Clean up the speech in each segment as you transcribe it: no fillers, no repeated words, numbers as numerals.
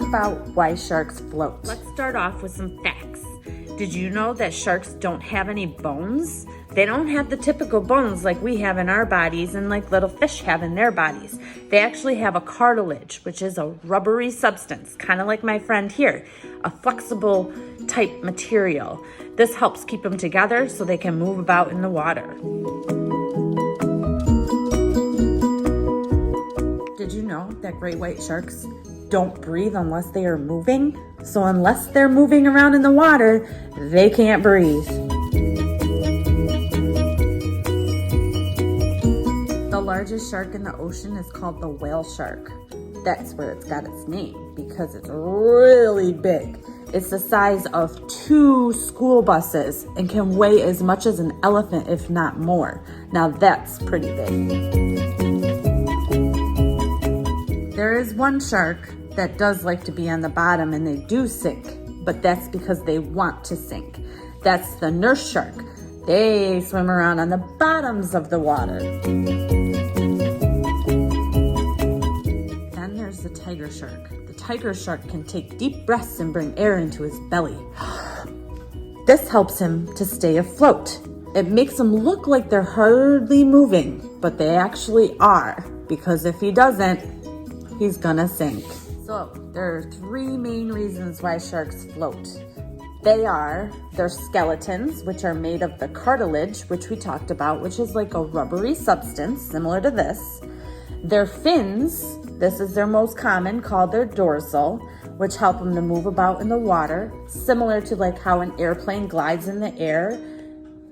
about why sharks float. Let's start off with some facts. Did you know that sharks don't have any bones? They don't have the typical bones like we have in our bodies and like little fish have in their bodies. They actually have a cartilage, which is a rubbery substance, kind of like my friend here, a flexible type material. This helps keep them together so they can move about in the water. Did you know that great white sharks don't breathe unless they are moving? So unless they're moving around in the water, they can't breathe. The largest shark in the ocean is called the whale shark. That's where it's got its name, because it's really big. It's the size of 2 school buses and can weigh as much as an elephant, if not more. Now that's pretty big. There is one shark that does like to be on the bottom and they do sink, but that's because they want to sink. That's the nurse shark. They swim around on the bottoms of the water. Then there's the tiger shark. The tiger shark can take deep breaths and bring air into his belly. This helps him to stay afloat. It makes them look like they're hardly moving, but they actually are, because if he doesn't, he's gonna sink. So there are 3 main reasons why sharks float. They are their skeletons, which are made of the cartilage, which we talked about, which is like a rubbery substance similar to this. Their fins, this is their most common, called their dorsal, which help them to move about in the water, similar to like how an airplane glides in the air.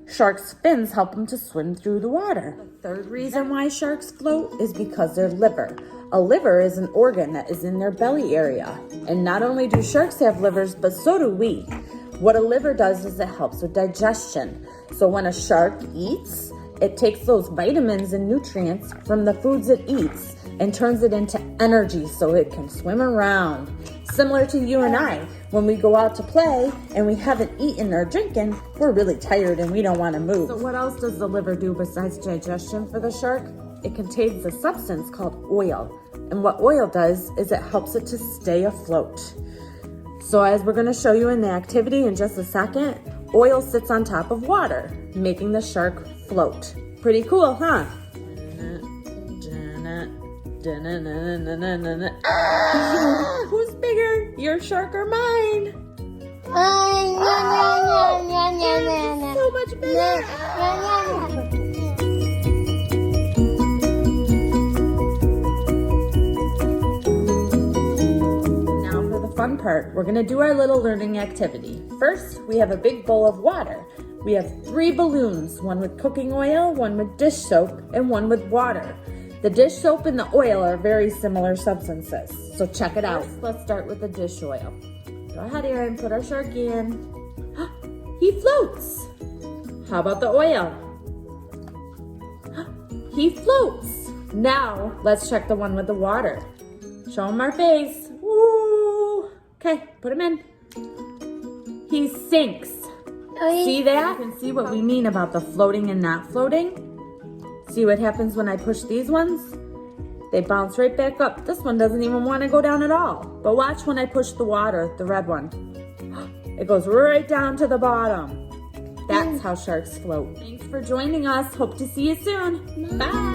Sharks' fins help them to swim through the water. The 3rd reason why sharks float is because their liver. A liver is an organ that is in their belly area. And not only do sharks have livers, but so do we. What a liver does is it helps with digestion. So when a shark eats, it takes those vitamins and nutrients from the foods it eats and turns it into energy so it can swim around. Similar to you and I, when we go out to play and we haven't eaten or drinking, we're really tired and we don't want to move. So what else does the liver do besides digestion for the shark? It contains a substance called oil. And what oil does is it helps it to stay afloat. So as we're going to show you in the activity in just a second, oil sits on top of water, making the shark float. Pretty cool, huh? Who's bigger, your shark or mine? So much bigger. Fun part, we're gonna do our little learning activity. First, we have a big bowl of water. We have 3 balloons, one with cooking oil, one with dish soap, and one with water. The dish soap and the oil are very similar substances, so check it out. First, let's start with the dish oil. Go ahead, Aaron, put our shark in. He floats. How about the oil? He floats. Now, let's check the one with the water. Show him our face. Woo! Okay, put him in. He sinks. See that? You can see what we mean about the floating and not floating. See what happens when I push these ones? They bounce right back up. This one doesn't even want to go down at all. But watch when I push the water, the red one. It goes right down to the bottom. That's how sharks float. Thanks for joining us. Hope to see you soon. Bye.